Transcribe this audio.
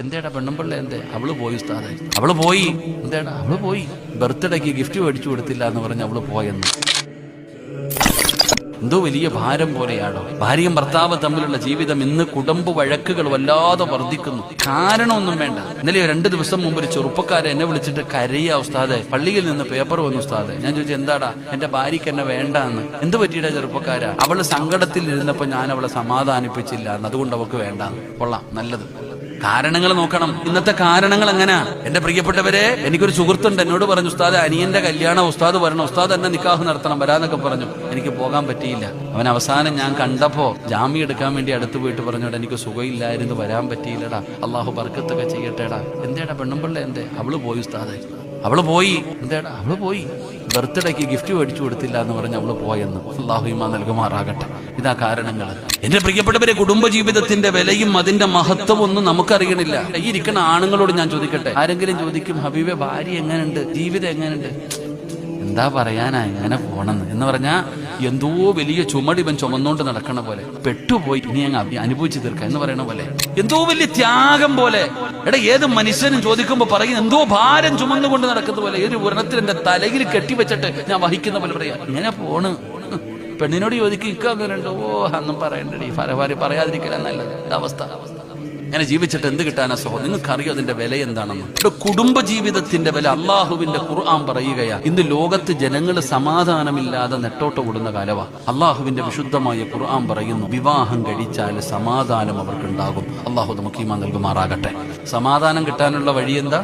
എന്തേടാ പെണ്ണുമ്പിള്ള എന്തേ? അവള് പോയി ഉസ്താദെ, അവള് പോയി. എന്തേടാ? അവള് പോയി. ബർത്ത്ഡേക്ക് ഗിഫ്റ്റ് മേടിച്ചു കൊടുത്തില്ല എന്ന് പറഞ്ഞ് അവള് പോയെന്ന്. എന്തോ വലിയ ഭാരം പോലെയാണോ? ഭാര്യയും ഭർത്താവും തമ്മിലുള്ള ജീവിതം ഇന്ന് കുടുംബ വഴക്കുകൾ വല്ലാതെ വർദ്ധിക്കുന്നു. കാരണമൊന്നും വേണ്ട. ഇന്നലെ 2 ദിവസം മുമ്പ് ഒരു ചെറുപ്പക്കാരെ എന്നെ വിളിച്ചിട്ട് കരയാ ഉസ്താദെ, പള്ളിയിൽ നിന്ന് പേപ്പർ വന്നു ഉസ്താദെ. ഞാൻ ചോദിച്ചു എന്താടാ? എന്റെ ഭാര്യയ്ക്ക് എന്നെ വേണ്ടാന്ന്. എന്ത് പറ്റിയിട്ടാ ചെറുപ്പക്കാരാ? അവള് സങ്കടത്തിൽ ഇരുന്നപ്പോ ഞാൻ അവളെ സമാധാനിപ്പിച്ചില്ല, അതുകൊണ്ട് അവൾക്ക് വേണ്ടാന്ന്. കൊള്ളാം, നല്ലത്. കാരണങ്ങൾ നോക്കണം. ഇന്നത്തെ കാരണങ്ങൾ എങ്ങനെയാ? എന്റെ പ്രിയപ്പെട്ടവരെ, എനിക്കൊരു സുഹൃത്തുണ്ട്, എന്നോട് പറഞ്ഞു ഉസ്താദ് അനിയന്റെ കല്യാണം ഉസ്താദ് വരണം, ഉസ്താദ് എന്നെ നിക്കാഹ് നടത്തണം, വരാന്നൊക്കെ പറഞ്ഞു. എനിക്ക് പോകാൻ പറ്റിയില്ല. അവൻ അവസാനം ഞാൻ കണ്ടപ്പോ ജാമ്യം എടുക്കാൻ വേണ്ടി അടുത്ത് പോയിട്ട് പറഞ്ഞോടാ എനിക്ക് സുഖമില്ലായിരുന്നു, വരാൻ പറ്റിയില്ലടാ, അള്ളാഹു ബർക്കത്തൊക്കെ ചെയ്യട്ടേടാ. എന്തേടാ പെണ്ണുമ്പിള്ള എന്തേ? അവള് പോയി ഉസ്താദെ, അവള് പോയി. എന്തേടാ? അവള് പോയി. ബർത്ത്ഡേക്ക് ഗിഫ്റ്റ് മേടിച്ചു കൊടുത്തില്ല എന്ന് പറഞ്ഞ് അവള് പോയെന്ന്. അള്ളാഹു ഈമാൻ നൽകുമാറാകട്ടെ. ഇതാ കാരണങ്ങൾ. എന്റെ പ്രിയപ്പെട്ടവരെ, കുടുംബജീവിതത്തിന്റെ വിലയും അതിന്റെ മഹത്വം ഒന്നും നമുക്കറിയണില്ല. ഈ ഇരിക്കുന്ന ആണുങ്ങളോട് ഞാൻ ചോദിക്കട്ടെ, ആരെങ്കിലും ചോദിക്കും ഹബീബെ ഭാര്യ എങ്ങനെയുണ്ട്, ജീവിതം എങ്ങനെയുണ്ട്? എന്താ പറയാനാ, എങ്ങനെ പോണെന്ന് എന്ന് പറഞ്ഞാ എന്തോ വലിയ ചുമട് ഇവൻ ചുമന്നോണ്ട് നടക്കണ പോലെ, പെട്ടുപോയി ഇനി അങ്ങ് അനുഭവിച്ചു തീർക്കാം എന്ന് പറയണ പോലെ, എന്തോ വലിയ ത്യാഗം പോലെ. എടാ, ഏത് മനുഷ്യനും ചോദിക്കുമ്പോ പറയും എന്തോ ഭാരം ചുമന്നുകൊണ്ട് നടക്കുന്ന പോലെ, ഏതൊരു ഉരണത്തിൽ എന്റെ തലയിൽ കെട്ടിവെച്ചിട്ട് ഞാൻ വഹിക്കുന്ന പോലെ പറയാ ഇങ്ങനെ പോണ്. പെണ്ണിനോട് ചോദിക്കും ഇക്ക അങ്ങനെ ഉണ്ടോ? ഓ അന്നും പറയണ്ടേ, പറയാതിരിക്കല നല്ലത്. അവസ്ഥ അങ്ങനെ ജീവിച്ചിട്ട് എന്ത് കിട്ടാനാ സഹോ? നിങ്ങൾക്കറിയോ അതിന്റെ വില എന്താണെന്ന്? ഇവിടെ കുടുംബ ജീവിതത്തിന്റെ വില അള്ളാഹുവിന്റെ ഖുർആൻ പറയുകയാ. ഇന്ന് ലോകത്ത് ജനങ്ങൾ സമാധാനമില്ലാതെ നെട്ടോട്ട് ഓടുന്ന കാലവാ. അള്ളാഹുവിന്റെ വിശുദ്ധമായ ഖുർആൻ പറയുന്നു, വിവാഹം കഴിച്ചാൽ സമാധാനം അവർക്കുണ്ടാകും. അള്ളാഹു നമുക്ക് ഈമാൻ നൽകുമാറാകട്ടെ. സമാധാനം കിട്ടാനുള്ള വഴി എന്താ?